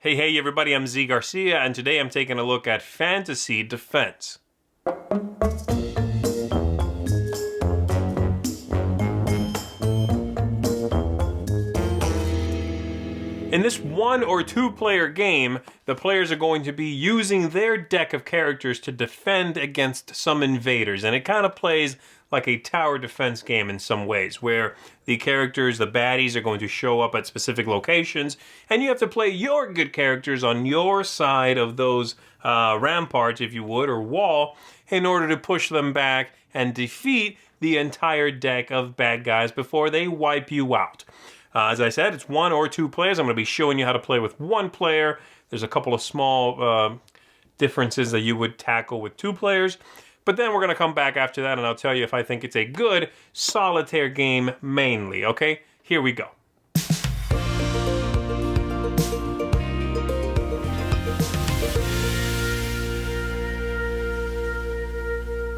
Hey everybody, I'm Garcia, and today I'm taking a look at Fantasy Defense. In this 1 or 2 player game, the players are going to be using their deck of characters to defend against some invaders, and it kind of plays like a tower defense game in some ways, where the characters, the baddies, are going to show up at specific locations, and you have to play your good characters on your side of those ramparts, if you would, or wall, in order to push them back and defeat the entire deck of bad guys before they wipe you out. As I said, it's 1 or 2 players. I'm going to be showing you how to play with 1 player. There's a couple of small differences that you would tackle with 2 players. But then we're going to come back after that, and I'll tell you if I think it's a good solitaire game mainly, okay? Here we go.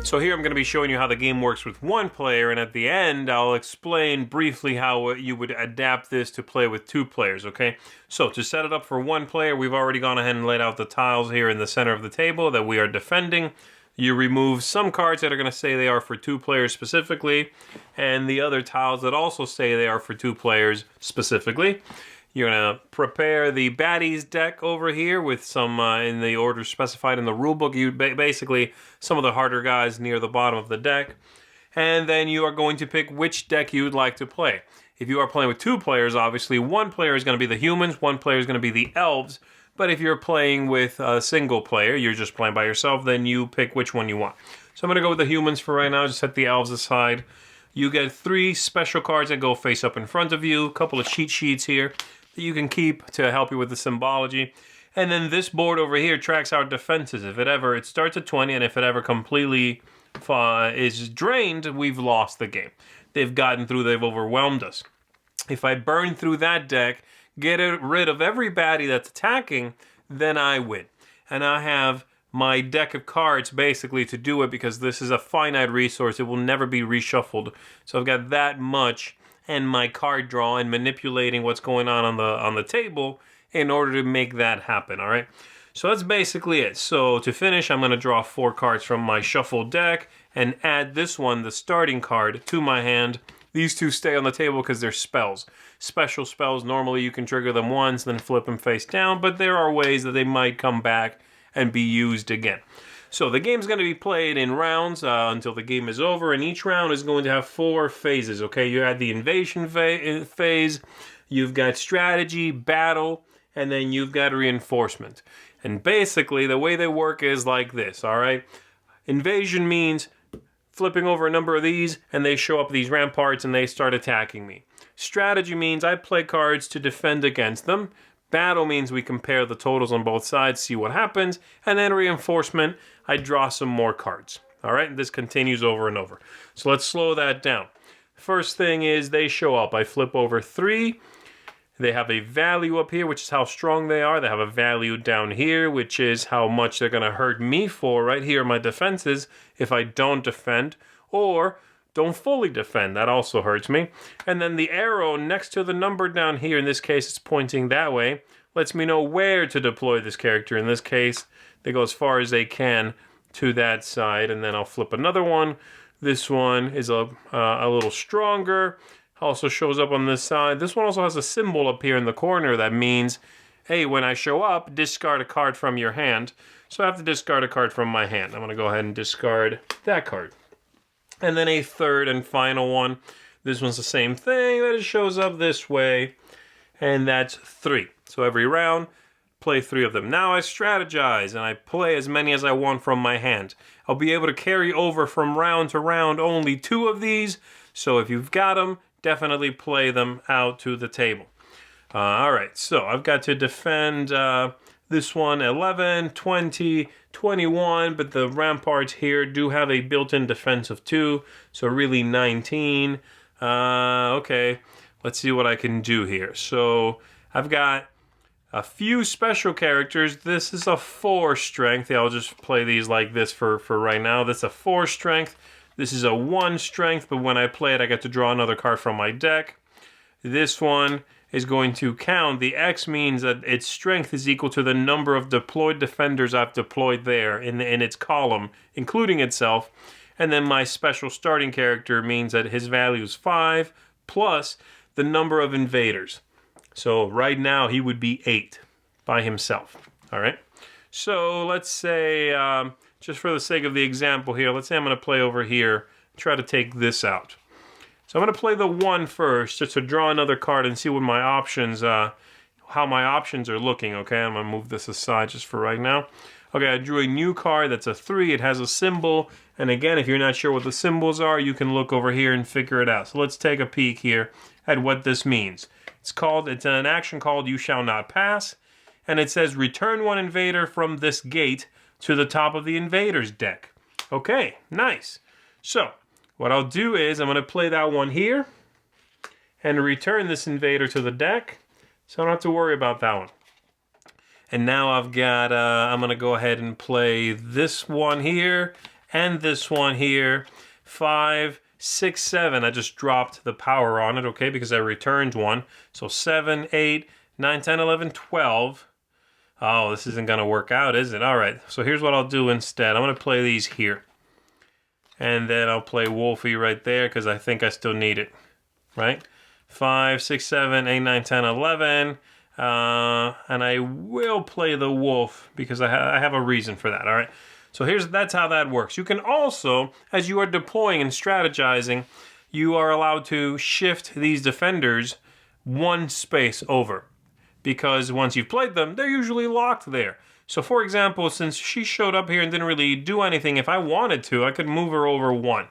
So here I'm going to be showing you how the game works with 1 player, and at the end I'll explain briefly how you would adapt this to play with 2 players, okay? So to set it up for 1 player, we've already gone ahead and laid out the tiles here in the center of the table that we are defending. You remove some cards that are going to say they are for 2 players specifically, and the other tiles that also say they are for 2 players specifically. You're going to prepare the baddies deck over here with some, in the order specified in the rulebook, basically some of the harder guys near the bottom of the deck. And then you are going to pick which deck you would like to play. If you are playing with 2 players, obviously 1 player is going to be the humans, 1 player is going to be the elves. But if you're playing with a single player, you're just playing by yourself, then you pick which one you want. So I'm going to go with the humans for right now, just set the elves aside. You get 3 special cards that go face up in front of you, a couple of cheat sheets here that you can keep to help you with the symbology. And then this board over here tracks our defenses. If it starts at 20, and if it ever completely is drained, we've lost the game. They've gotten through, they've overwhelmed us. If I burn through that deck, get rid of every baddie that's attacking, then I win. And I have my deck of cards basically to do it because this is a finite resource. It will never be reshuffled. So I've got that much and my card draw and manipulating what's going on the table in order to make that happen, all right? So that's basically it. So to finish, I'm going to draw 4 cards from my shuffled deck and add this one, the starting card, to my hand. These 2 stay on the table because they're spells. Special spells, normally you can trigger them once, then flip them face down, but there are ways that they might come back and be used again. So the game's going to be played in rounds until the game is over, and each round is going to have 4 phases, okay? You have the invasion phase, you've got strategy, battle, and then you've got reinforcement. And basically, the way they work is like this, all right? Invasion means flipping over a number of these, and they show up these ramparts, and they start attacking me. Strategy means I play cards to defend against them. Battle means we compare the totals on both sides, see what happens. And then reinforcement, I draw some more cards. All right, this continues over and over. So let's slow that down. First thing is they show up. I flip over 3. They have a value up here, which is how strong they are. They have a value down here, which is how much they're going to hurt me for. Right here are my defenses if I don't defend or don't fully defend. That also hurts me. And then the arrow next to the number down here, in this case it's pointing that way, lets me know where to deploy this character. In this case, they go as far as they can to that side, and then I'll flip another one. This one is a little stronger. Also shows up on this side. This one also has a symbol up here in the corner that means, hey, when I show up, discard a card from your hand. So I have to discard a card from my hand. I'm going to go ahead and discard that card. And then a third and final one. This one's the same thing, that it shows up this way. And that's 3. So every round, play 3 of them. Now I strategize, and I play as many as I want from my hand. I'll be able to carry over from round to round only 2 of these. So if you've got them, definitely play them out to the table. All right, so I've got to defend this one 11, 20, 21, but the ramparts here do have a built-in defense of 2, so really 19. Okay, let's see what I can do here. So I've got a few special characters. This is a 4 strength. Yeah, I'll just play these like this for right now. That's a 4 strength. This is a 1 strength, but when I play it, I get to draw another card from my deck. This one is going to count. The X means that its strength is equal to the number of deployed defenders I've deployed there in its column, including itself. And then my special starting character means that his value is 5 plus the number of invaders. So right now he would be 8 by himself. All right. So let's say, just for the sake of the example here, let's say I'm going to play over here, try to take this out. So I'm going to play the 1 first, just to draw another card and see what my options, how my options are looking. Okay, I'm going to move this aside just for right now. Okay, I drew a new card that's a 3. It has a symbol. And again, if you're not sure what the symbols are, you can look over here and figure it out. So let's take a peek here at what this means. It's an action called You Shall Not Pass. And it says return 1 invader from this gate to the top of the invaders deck. Okay, nice. So what I'll do is I'm going to play that one here and return this invader to the deck. So I don't have to worry about that one. And now I've got, I'm going to go ahead and play this one here and this one here. 5, 6, 7. I just dropped the power on it, okay, because I returned 1. So 7, 8, 9, 10, 11, 12. Oh, this isn't going to work out, is it? All right, so here's what I'll do instead. I'm going to play these here. And then I'll play Wolfie right there because I think I still need it, right? 5, 6, 7, 8, 9, 10, 11. And I will play the wolf because I have a reason for that, all right? So that's how that works. You can also, as you are deploying and strategizing, you are allowed to shift these defenders 1 space over. Because once you've played them, they're usually locked there. So for example, since she showed up here and didn't really do anything, if I wanted to, I could move her over 1.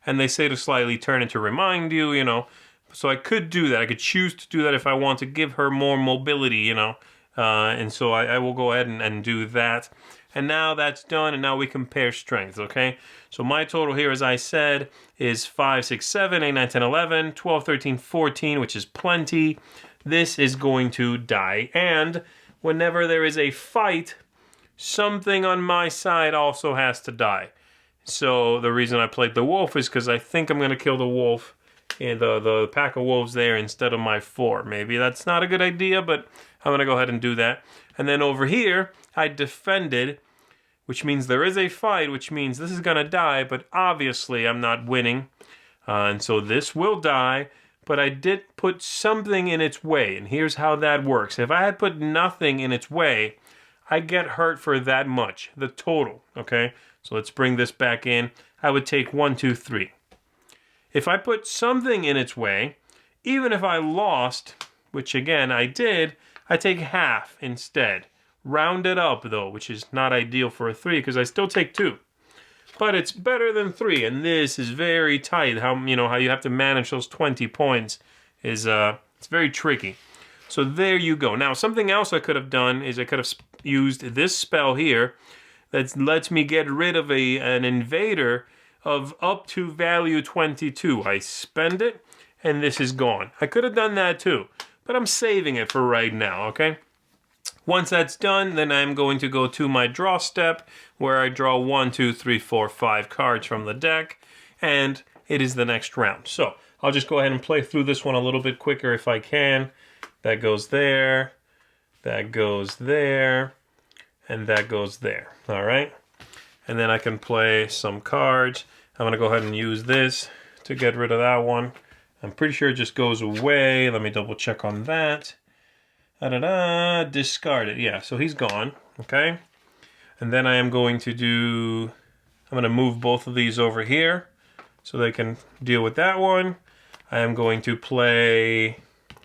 And they say to slightly turn it to remind you, you know. So I could do that. I could choose to do that if I want to give her more mobility, you know. And so I will go ahead and do that. And now that's done, and now we compare strength, okay? So my total here, as I said, is 5, 6, 7, 8, 9, 10, 11, 12, 13, 14, which is plenty. This is going to die. And whenever there is a fight, something on my side also has to die. So the reason I played the wolf is because I think I'm going to kill the wolf and the pack of wolves there instead of my 4. Maybe that's not a good idea, but I'm going to go ahead and do that. And then over here, I defended, which means there is a fight, which means this is going to die, but obviously I'm not winning. And so this will die, but I did put something in its way, and here's how that works. If I had put nothing in its way, I get hurt for that much, the total, okay? So let's bring this back in. I would take 1, 2, 3. If I put something in its way, even if I lost, which again I did, I take half instead. Round it up though, which is not ideal for a 3 because I still take 2. But it's better than 3, and this is very tight. How you have to manage those 20 points is it's very tricky. So there you go. Now something else I could have done is I could have used this spell here that lets me get rid of an invader of up to value 22. I spend it, and this is gone. I could have done that too, but I'm saving it for right now, okay? Once that's done, then I'm going to go to my draw step, where I draw 1, 2, 3, 4, 5 cards from the deck, and it is the next round. So I'll just go ahead and play through this one a little bit quicker if I can. That goes there, that goes there, and that goes there, all right? And then I can play some cards. I'm going to go ahead and use this to get rid of that one. I'm pretty sure it just goes away. Let me double check on that. Discard it. Yeah, so he's gone, okay? And then I am going to I'm going to move both of these over here so they can deal with that one. I am going to play,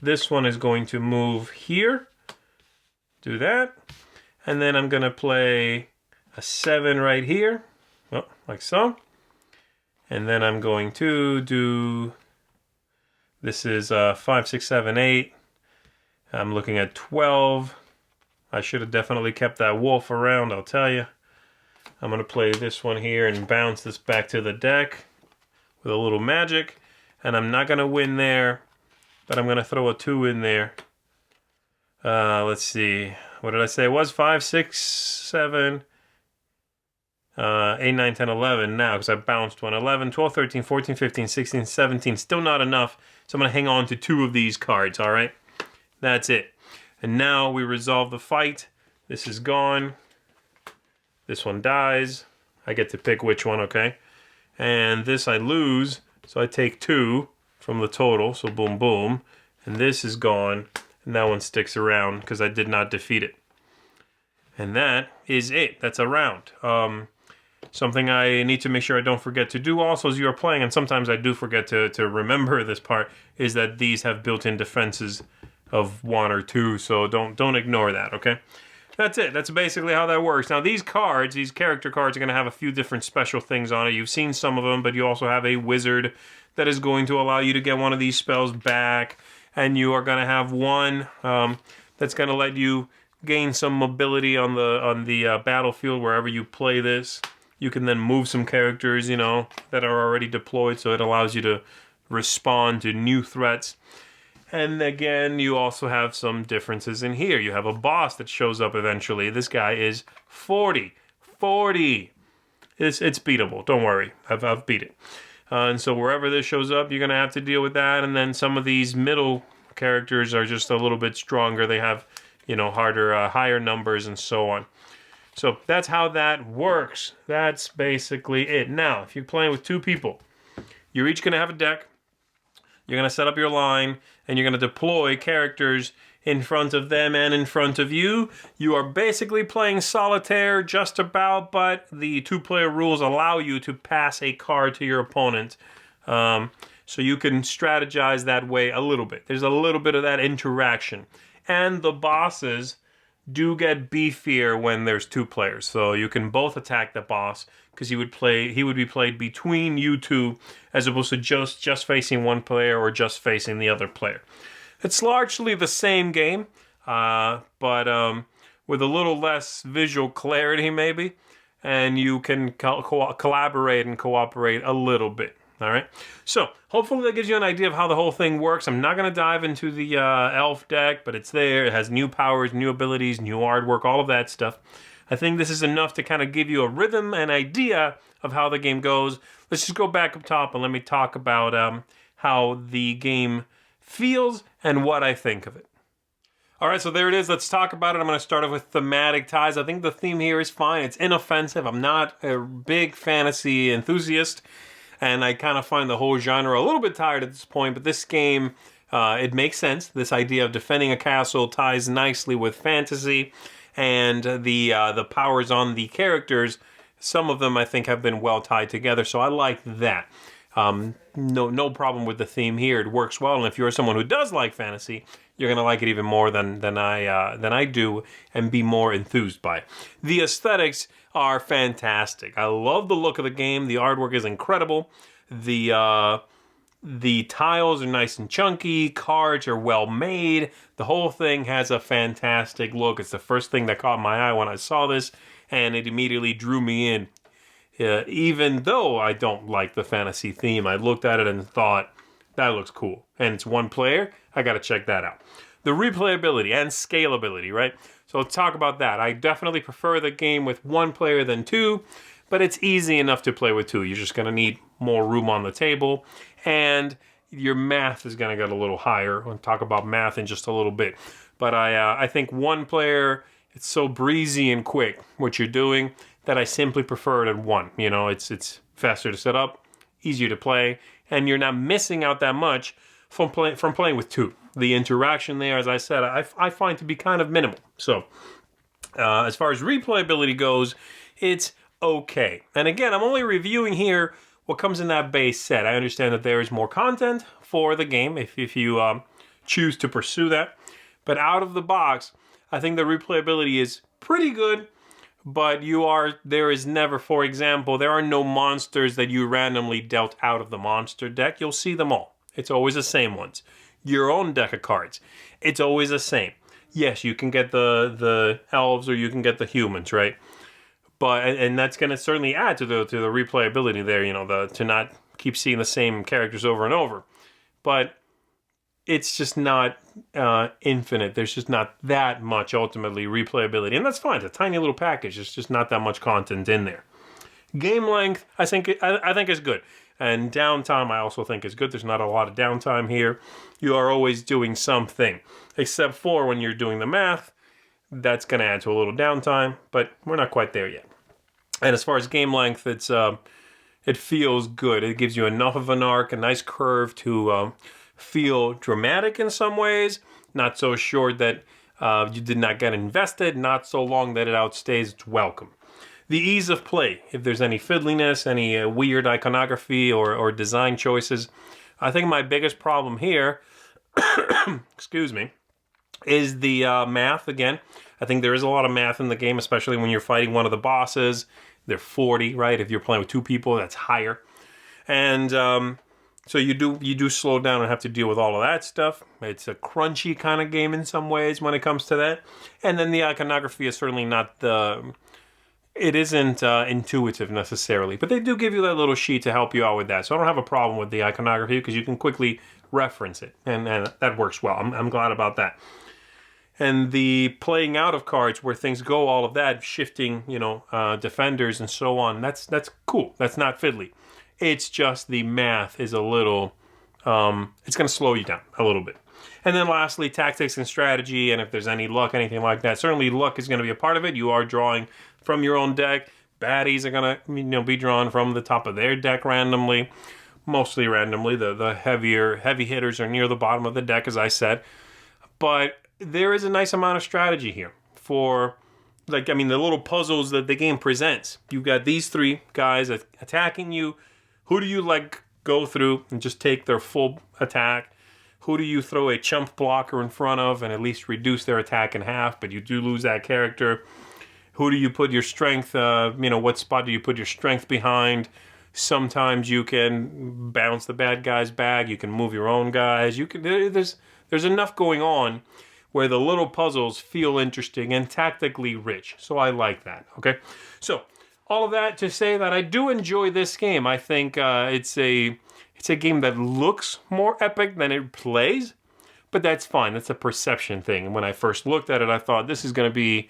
this one is going to move here. Do that. And then I'm going to play a 7 right here, like so. And then I'm going to do, this is 5, 6, 7, 8. I'm looking at 12. I should have definitely kept that wolf around, I'll tell you. I'm going to play this one here and bounce this back to the deck with a little magic. And I'm not going to win there, but I'm going to throw a 2 in there. Let's see. What did I say? It was 5, 6, 7, 8, 9, 10, 11 now because I bounced one. 11, 12, 13, 14, 15, 16, 17. Still not enough. So I'm going to hang on to 2 of these cards, all right? That's it. And now we resolve the fight. This is gone. This one dies. I get to pick which one, okay? And this I lose, so I take 2 from the total, so boom, boom. And this is gone, and that one sticks around because I did not defeat it. And that is it. That's a round. Something I need to make sure I don't forget to do also as you're playing, and sometimes I do forget to remember this part, is that these have built-in defenses of 1 or 2, so don't ignore that, okay? That's it. That's basically how that works. Now, these cards, these character cards, are going to have a few different special things on it. You've seen some of them, but you also have a wizard that is going to allow you to get one of these spells back, and you are going to have one that's going to let you gain some mobility on the battlefield wherever you play this. You can then move some characters, you know, that are already deployed, so it allows you to respond to new threats. And again, you also have some differences in here. You have a boss that shows up eventually. This guy is 40. 40! It's beatable. Don't worry. I've beat it. And so wherever this shows up, you're going to have to deal with that. And then some of these middle characters are just a little bit stronger. They have, you know, higher numbers and so on. So that's how that works. That's basically it. Now, if you're playing with 2 people, you're each going to have a deck. You're going to set up your line, and you're going to deploy characters in front of them and in front of you. You are basically playing solitaire just about, but the 2-player rules allow you to pass a card to your opponent. So you can strategize that way a little bit. There's a little bit of that interaction. And the bosses do get beefier when there's 2 players. So you can both attack the boss, because he would be played between you 2 as opposed to just facing one player or just facing the other player. It's largely the same game, but with a little less visual clarity maybe, and you can collaborate and cooperate a little bit. All right, so hopefully that gives you an idea of how the whole thing works. I'm not going to dive into the elf deck, but it's there. It has new powers, new abilities, new artwork, all of that stuff. I think this is enough to kind of give you a rhythm and idea of how the game goes. Let's just go back up top and let me talk about how the game feels and what I think of it. All right, so there it is. Let's talk about it. I'm going to start off with thematic ties. I think the theme here is fine. It's inoffensive. I'm not a big fantasy enthusiast, and I kind of find the whole genre a little bit tired at this point, but this game, it makes sense. This idea of defending a castle ties nicely with fantasy, and the powers on the characters, some of them I think have been well tied together, so I like that. No problem with the theme here. It works well, and if you're someone who does like fantasy, you're going to like it even more than I do, and be more enthused by it. The aesthetics are fantastic. I love the look of the game. The artwork is incredible. The tiles are nice and chunky. Cards are well made. The whole thing has a fantastic look. It's the first thing that caught my eye when I saw this, and it immediately drew me in. Even though I don't like the fantasy theme, I looked at it and thought, that looks cool. And it's 1 player. I got to check that out. The replayability and scalability, right? So let's talk about that. I definitely prefer the game with 1 player than 2, but it's easy enough to play with 2. You're just going to need more room on the table, and your math is going to get a little higher. We'll talk about math in just a little bit. But I think 1 player, it's so breezy and quick what you're doing that I simply prefer it at 1. You know, it's faster to set up, easier to play, and you're not missing out that much from playing with 2. The interaction there, as I said, I find to be kind of minimal. So as far as replayability goes, it's okay. And again, I'm only reviewing here what comes in that base set. I understand that there is more content for the game if you choose to pursue that. But out of the box, I think the replayability is pretty good. But there is never, for example, there are no monsters that you randomly dealt out of the monster deck. You'll see them all. It's always the same ones. Your own deck of cards, it's always the same. Yes, you can get the elves or you can get the humans, right? But and that's going to certainly add to the replayability there. You know, to not keep seeing the same characters over and over. But it's just not infinite. There's just not that much ultimately replayability, and that's fine. It's a tiny little package. There's just not that much content in there. Game length, I think is good. And downtime, I also think, is good. There's not a lot of downtime here. You are always doing something, except for when you're doing the math. That's going to add to a little downtime, but we're not quite there yet. And as far as game length, it feels good. It gives you enough of an arc, a nice curve to feel dramatic in some ways, not so short that you did not get invested, not so long that it outstays its welcome. The ease of play, if there's any fiddliness, any weird iconography or design choices, I think my biggest problem here, excuse me, is the math again. I think there is a lot of math in the game, especially when you're fighting one of the bosses. They're 40, right? If you're playing with 2 people, that's higher. And so you do slow down and have to deal with all of that stuff. It's a crunchy kind of game in some ways when it comes to that. And then the iconography is certainly not it isn't intuitive necessarily, but they do give you that little sheet to help you out with that. So I don't have a problem with the iconography because you can quickly reference it, and that works well. I'm glad about that. And the playing out of cards where things go, all of that, shifting, defenders and so on, that's cool. That's not fiddly. It's just the math is a little, it's going to slow you down a little bit. And then lastly, tactics and strategy, and if there's any luck, anything like that. Certainly luck is going to be a part of it. You are drawing from your own deck. Baddies are going to be drawn from the top of their deck randomly, mostly randomly. The heavy hitters are near the bottom of the deck, as I said. But there is a nice amount of strategy here for, the little puzzles that the game presents. You've got these 3 guys attacking you. Who do you go through and just take their full attack? Who do you throw a chump blocker in front of and at least reduce their attack in half, but you do lose that character? Who do you put your strength, what spot do you put your strength behind? Sometimes you can bounce the bad guys back. You can move your own guys. There's enough going on where the little puzzles feel interesting and tactically rich. So I like that, okay? So all of that to say that I do enjoy this game. I think it's a game that looks more epic than it plays, but that's fine. That's a perception thing. And when I first looked at it, I thought this is going to be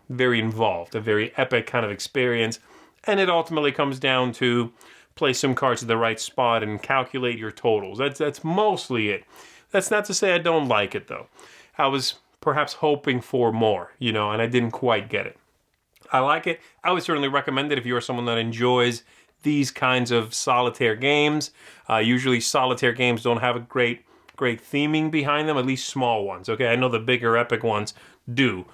very involved, a very epic kind of experience. And it ultimately comes down to play some cards at the right spot and calculate your totals. That's mostly it. That's not to say I don't like it, though. I was perhaps hoping for more, and I didn't quite get it. I like it. I would certainly recommend it if you are someone that enjoys these kinds of solitaire games. Usually solitaire games don't have a great theming behind them, at least small ones. Okay, I know the bigger epic ones do.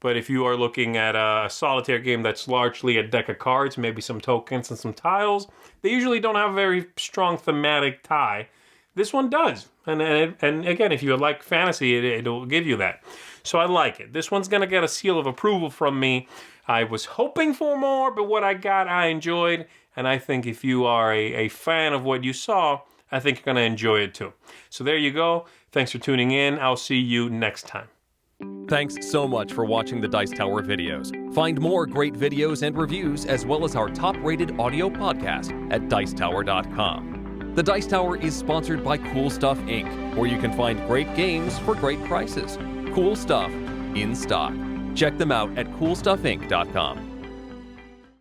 But if you are looking at a solitaire game that's largely a deck of cards, maybe some tokens and some tiles, they usually don't have a very strong thematic tie. This one does. And again, if you like fantasy, it'll give you that. So I like it. This one's going to get a seal of approval from me. I was hoping for more, but what I got, I enjoyed. And I think if you are a fan of what you saw, I think you're going to enjoy it too. So there you go. Thanks for tuning in. I'll see you next time. Thanks so much for watching the Dice Tower videos. Find more great videos and reviews, as well as our top-rated audio podcast at Dicetower.com. The Dice Tower is sponsored by Cool Stuff Inc., where you can find great games for great prices. Cool stuff in stock. Check them out at CoolStuffInc.com.